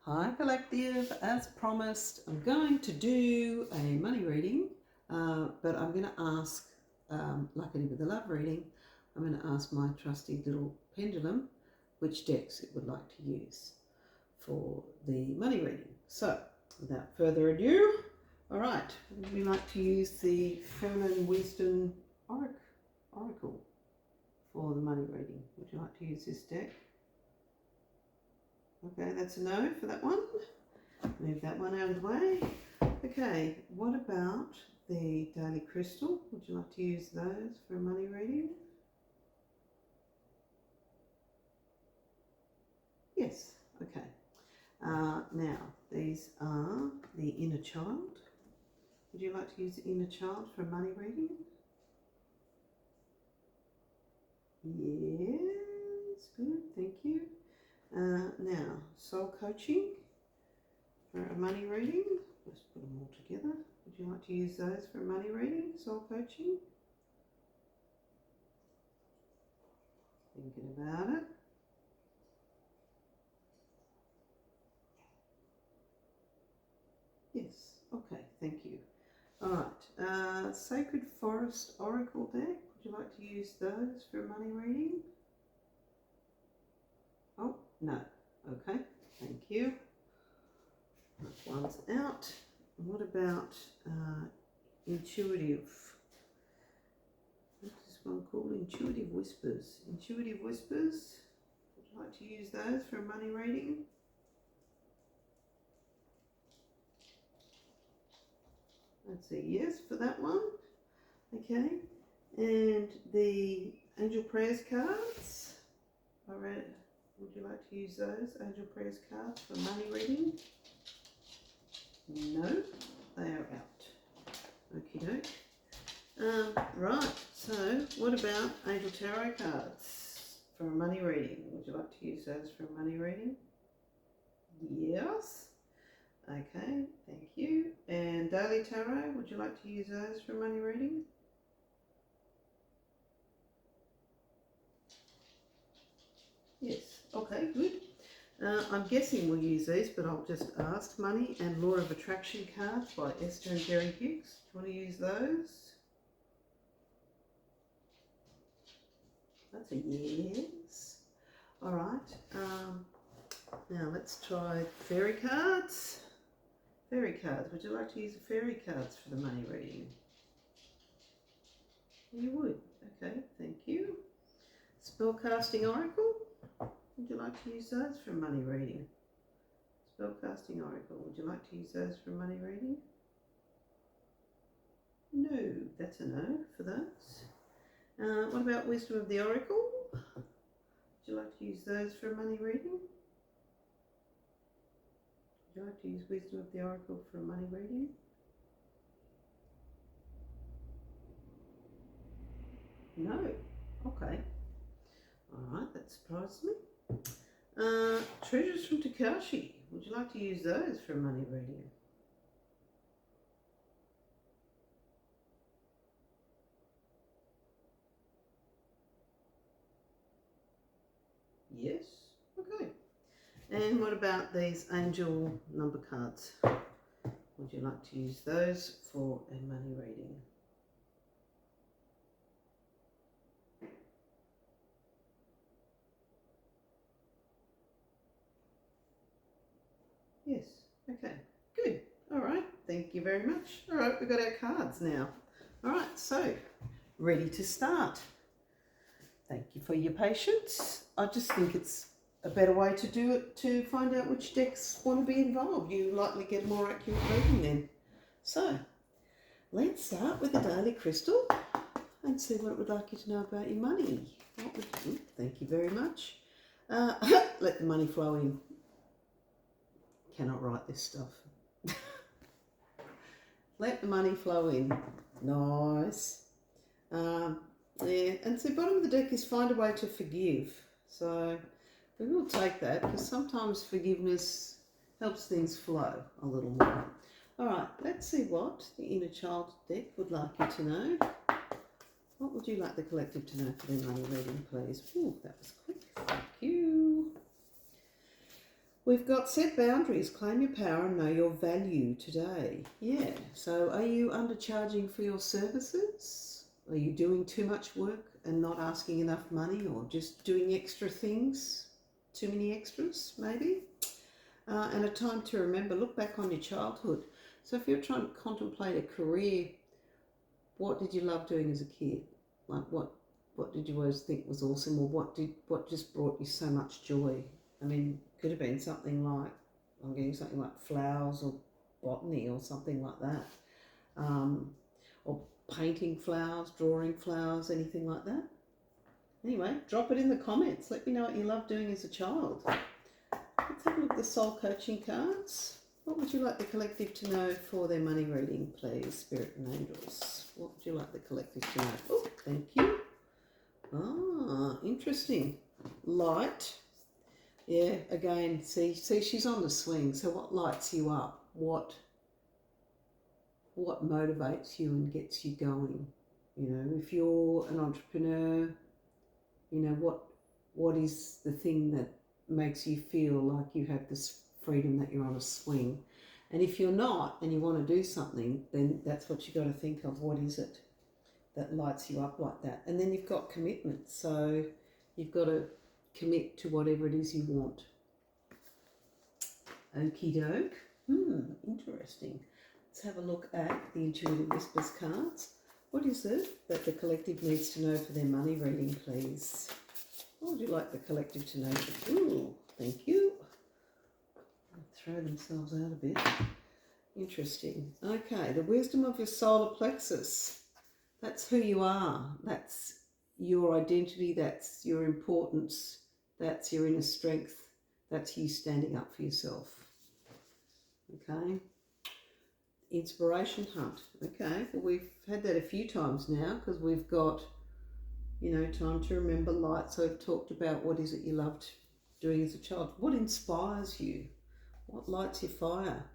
Hi Collective, as promised, I'm going to do a money reading, but I'm going to ask, like I did with the love reading, I'm going to ask my trusty little pendulum which decks it would like to use for the money reading. So, without further ado, all right, would we like to use the Feminine Wisdom Oracle for the money reading? Would you like to use this deck? Okay, that's a no for that one. Move that one out of the way. Okay, what about the Daily Crystal? Would you like to use those for a money reading? Yes, okay. Now, these are the Inner Child. Would you like to use the Inner Child for a money reading? Yes, good, thank you. Now, soul coaching for a money reading. Let's put them all together. Would you like to use those for a money reading, soul coaching? Thinking about it. Yes, okay, thank you. All right, Sacred Forest Oracle deck. Would you like to use those for a money reading? Oh, no. Okay, thank you. That one's out. What about intuitive? What is this one called? Intuitive Whispers. Intuitive Whispers. Would you like to use those for a money reading? That's a yes for that one. Okay. And the Angel Prayers cards. All right. Would you like to use those Angel Prayers cards for money reading? No, they are out. Okie doke. Right, so what about Angel Tarot cards for a money reading? Would you like to use those for a money reading? Yes. Okay, thank you. And Daily Tarot, would you like to use those for a money reading? Yes, okay, good. I'm guessing we'll use these, but I'll just ask. Money and Law of Attraction cards by Esther and Jerry Hughes. Do you want to use those? That's a yes. All right. Now let's try fairy cards. Fairy cards. Would you like to use the fairy cards for the money reading? You would. Okay, thank you. Spellcasting Oracle. Would you like to use those for a money reading? Spellcasting Oracle. Would you like to use those for a money reading? No, that's a no for those. What about Wisdom of the Oracle? Would you like to use those for a money reading? Would you like to use Wisdom of the Oracle for a money reading? No. Okay. Alright, that surprised me. Treasures from Takashi. Would you like to use those for a money reading? Yes. Okay. And what about these angel number cards? Would you like to use those for a money reading? Yes. Okay. Good. All right. Thank you very much. All right. We've got our cards now. All right. So, ready to start. Thank you for your patience. I just think it's a better way to do it to find out which decks want to be involved. You likely get a more accurate reading then. So, let's start with the Daily Crystal and see what it would like you to know about your money. Thank you very much. Let the money flow in. Cannot write this stuff. Let the money flow in. Nice. Yeah, and so the bottom of the deck is find a way to forgive. So we will take that because sometimes forgiveness helps things flow a little more. All right, let's see what the Inner Child deck would like you to know. What would you like the collective to know for their money reading, please? Ooh, that was quick. Thank you. We've got set boundaries, claim your power and know your value today. Yeah, so are you undercharging for your services? Are you doing too much work and not asking enough money, or just doing extra things? Too many extras, maybe? And a time to remember, look back on your childhood. So if you're trying to contemplate a career, what did you love doing as a kid? Like what did you always think was awesome, or what just brought you so much joy? I mean, could have been something like, I'm getting something like flowers or botany or something like that. Or painting flowers, drawing flowers, anything like that. Anyway, drop it in the comments. Let me know what you loved doing as a child. Let's have a look at the soul coaching cards. What would you like the collective to know for their money reading, please, Spirit and Angels? What would you like the collective to know? Oh, thank you. Ah, interesting. Light. Yeah, again, see, she's on the swing. So what lights you up? What motivates you and gets you going? You know, if you're an entrepreneur, you know, what is the thing that makes you feel like you have this freedom, that you're on a swing? And if you're not and you want to do something, then that's what you got to think of. What is it that lights you up like that? And then you've got commitment. So you've got to commit to whatever it is you want. Okie doke. Interesting. Let's have a look at the Intuitive Whispers cards. What is it that the collective needs to know for their money reading, please? What would you like the collective to know? Ooh, thank you. Throw themselves out a bit. Interesting. Okay, the wisdom of your solar plexus. That's who you are. That's your identity. That's your importance. That's your inner strength. That's you standing up for yourself. Okay. Inspiration hunt. Okay, well, we've had that a few times now, because we've got, you know, time to remember, light. So I've talked about what is it you loved doing as a child. What inspires you? What lights your fire?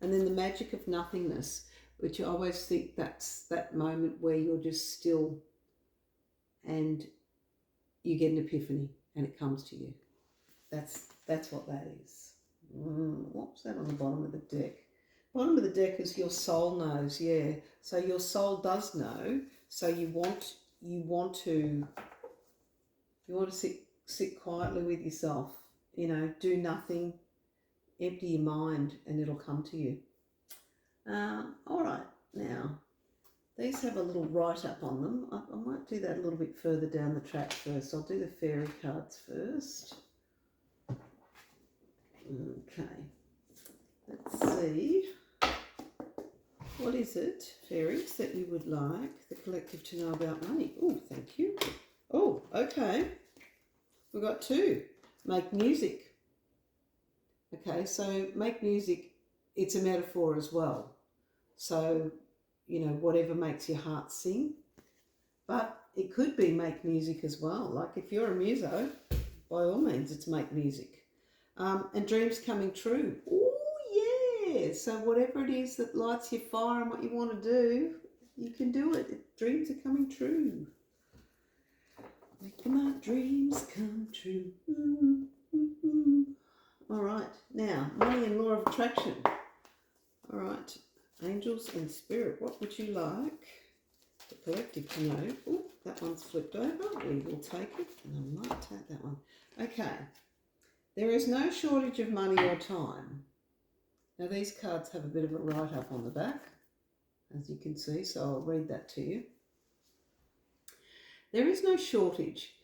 And then the magic of nothingness, which I always think that's that moment where you're just still and you get an epiphany and it comes to you. That's what that is. What was that on the bottom of the deck? Bottom of the deck is your soul knows, yeah. So your soul does know. So you want to sit quietly with yourself. You know, do nothing, empty your mind, and it'll come to you. All right, now these have a little write-up on them. I might do that a little bit further down the track first. I'll do the fairy cards first. Okay, let's see. What is it, fairies, that you would like the collective to know about money? Oh, thank you. Oh, okay. We've got two. Make music. Okay, so make music, it's a metaphor as well. So, you know, whatever makes your heart sing. But it could be make music as well. Like if you're a muso, by all means, it's make music. And dreams coming true. Oh, yeah. So whatever it is that lights your fire and what you want to do, you can do it. Dreams are coming true. Making my dreams come true. All right. Now, money and law of attraction. All right. Angels and spirit. What would you like the collective to know? Oh, that one's flipped over. We will take it. And I might take that one. Okay. There is no shortage of money or time. Now, these cards have a bit of a write-up on the back, as you can see, so I'll read that to you. There is no shortage,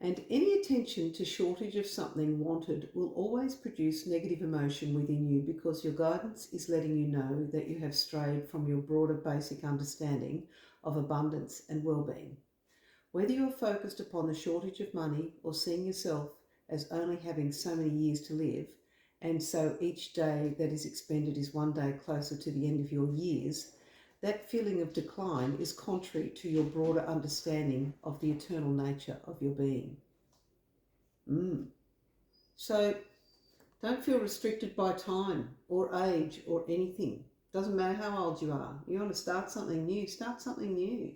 and any attention to shortage of something wanted will always produce negative emotion within you, because your guidance is letting you know that you have strayed from your broader basic understanding of abundance and well-being. Whether you are focused upon the shortage of money or seeing yourself as only having so many years to live, and so each day that is expended is one day closer to the end of your years, that feeling of decline is contrary to your broader understanding of the eternal nature of your being. So don't feel restricted by time or age or anything. Doesn't matter how old you are. You want to start something new, start something new.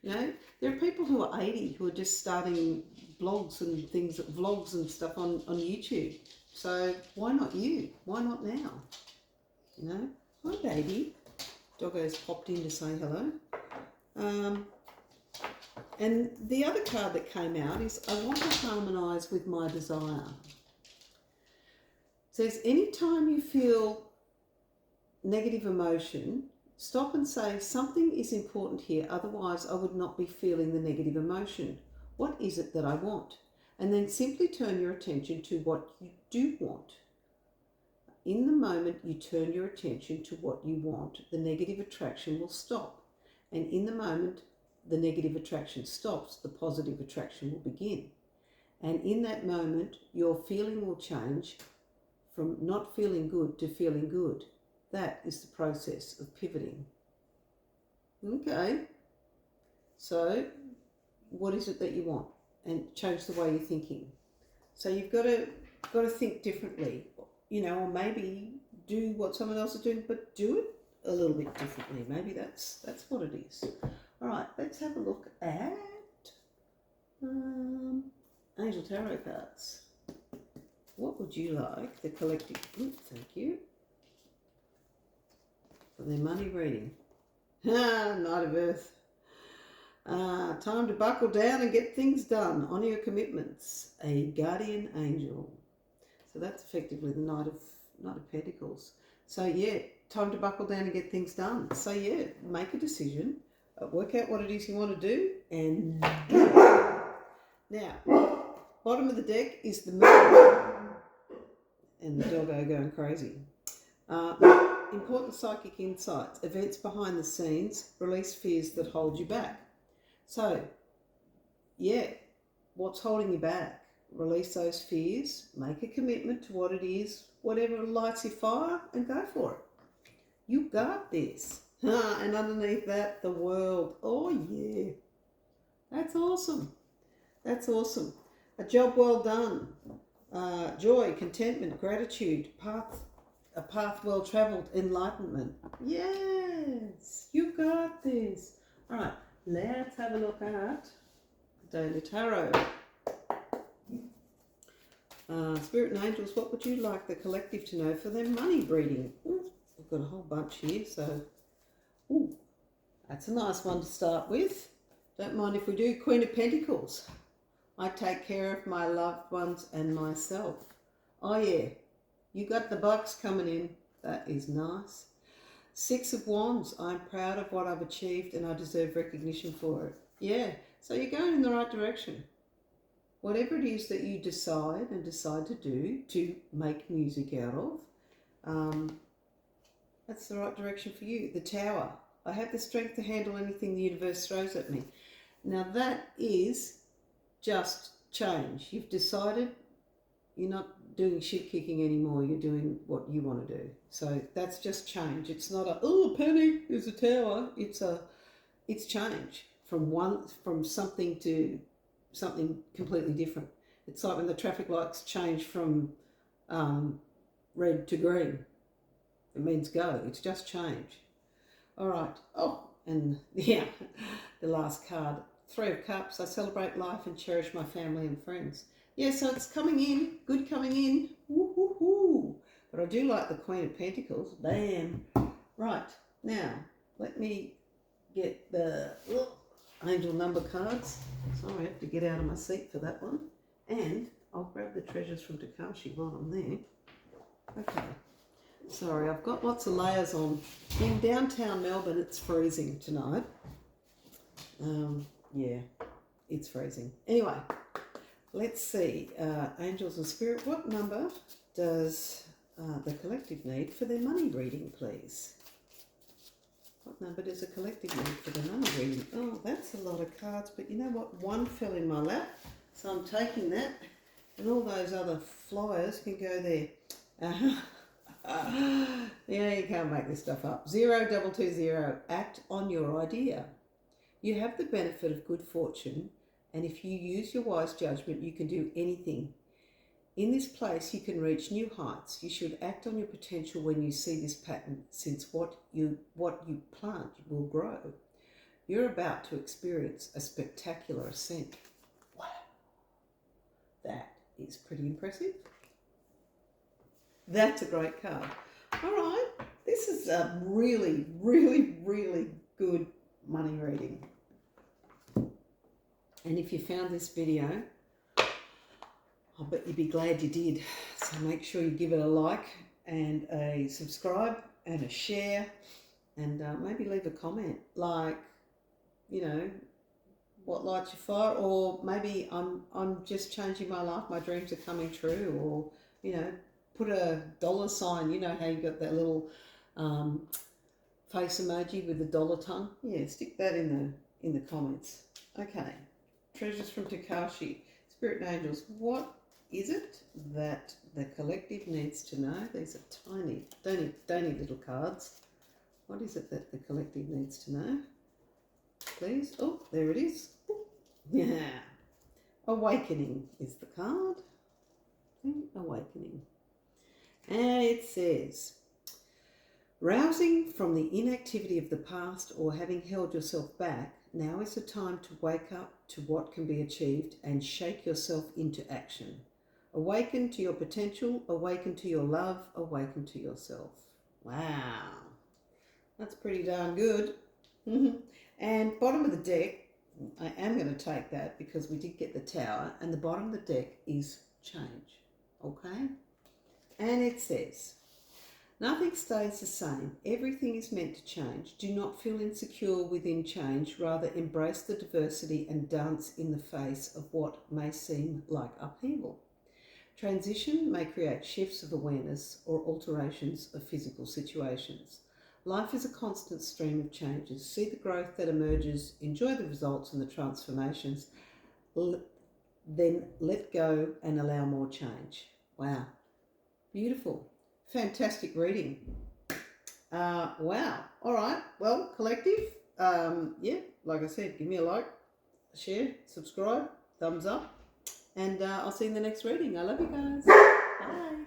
You know, there are people who are 80 who are just starting blogs and things, vlogs and stuff on YouTube. So why not you? Why not now? You know, hi baby. Doggo's popped in to say hello. And the other card that came out is I want to harmonise with my desire. It says anytime you feel negative emotion, stop and say something is important here, otherwise I would not be feeling the negative emotion. What is it that I want? And then simply turn your attention to what you do want. In the moment you turn your attention to what you want, the negative attraction will stop. And in the moment the negative attraction stops, the positive attraction will begin. And in that moment, your feeling will change from not feeling good to feeling good. That is the process of pivoting. Okay. So, what is it that you want? And change the way you're thinking. So you've got to think differently, you know, or maybe do what someone else is doing, but do it a little bit differently. Maybe that's what it is. All right, let's have a look at Angel Tarot cards. What would you like the collective? Thank you. For their money reading. Knight of Earth. Time to buckle down and get things done. Honour your commitments. A guardian angel. So that's effectively the Knight of Pentacles. So yeah, time to buckle down and get things done. So yeah, make a decision. Work out what it is you want to do and now, bottom of the deck is the moon and the doggo going crazy. Important psychic insights, events behind the scenes, release fears that hold you back. So, yeah, what's holding you back? Release those fears, make a commitment to what it is, whatever lights your fire, and go for it. You got this. And underneath that, the world. Oh, yeah. That's awesome. That's awesome. A job well done. Joy, contentment, gratitude, a path well travelled, enlightenment. Yes, you got this. All right, let's have a look at Daily Tarot. Spirit and angels, what would you like the collective to know for their money reading? I've got a whole bunch here, so that's a nice one to start with. Don't mind if we do. Queen of Pentacles. I take care of my loved ones and myself. Oh yeah, you got the bucks coming in. That is nice. Six of Wands. I'm proud of what I've achieved and I deserve recognition for it. Yeah, so you're going in the right direction. Whatever it is that you decide to do, to make music out of, that's the right direction for you. The Tower. I have the strength to handle anything the universe throws at me. Now that is just change. You've decided you're not doing shit kicking anymore. You're doing what you want to do. So that's just change. It's not a, oh, Penny, there's a tower. It's change from something to something completely different. It's like when the traffic lights change from red to green. It means go. It's just change. All right. Oh, and yeah, the last card, Three of Cups. I celebrate life and cherish my family and friends. Yeah, so it's coming in, good coming in. Woo-hoo-hoo. But I do like the Queen of Pentacles. Bam. Right, now, let me get the angel number cards. Sorry, I have to get out of my seat for that one. And I'll grab the treasures from Takashi while I'm there. Okay. Sorry, I've got lots of layers on. In downtown Melbourne, it's freezing tonight. Yeah, it's freezing. Anyway, let's see. Angels and Spirit, what number does the collective need for their money reading, please? What number does a collective need for their money reading? Oh, that's a lot of cards, but you know what? One fell in my lap, so I'm taking that, and all those other flyers can go there. Yeah, you can't make this stuff up. 0220, act on your idea. You have the benefit of good fortune, and if you use your wise judgment, you can do anything. In this place, you can reach new heights. You should act on your potential when you see this pattern, since what you plant will grow. You're about to experience a spectacular ascent. Wow, that is pretty impressive. That's a great card. All right, this is a really, really, really good money reading. And if you found this video, I bet you'd be glad you did. So make sure you give it a like and a subscribe and a share, and maybe leave a comment like, you know, what lights your fire, or maybe I'm just changing my life, my dreams are coming true, or, you know, put a dollar sign. You know how you got that little face emoji with the dollar tongue? Yeah, stick that in the comments. Okay, treasures from Takashi. Spirit and angels, what is it that the collective needs to know? These are tiny, don't little cards. What is it that the collective needs to know? Please. Oh, there it is. Yeah. Awakening is the card. Awakening. And it says, rousing from the inactivity of the past or having held yourself back, now is the time to wake up to what can be achieved and shake yourself into action. Awaken to your potential, awaken to your love, awaken to yourself. Wow. That's pretty darn good. And bottom of the deck, I am going to take that because we did get the Tower, and the bottom of the deck is change. Okay? And it says, nothing stays the same. Everything is meant to change. Do not feel insecure within change. Rather, embrace the diversity and dance in the face of what may seem like upheaval. Transition may create shifts of awareness or alterations of physical situations. Life is a constant stream of changes. See the growth that emerges, enjoy the results and the transformations, then let go and allow more change. Wow. Beautiful. Fantastic reading. Wow. All right. Well, collective, yeah, like I said, give me a like, share, subscribe, thumbs up, and I'll see you in the next reading. I love you guys. Bye.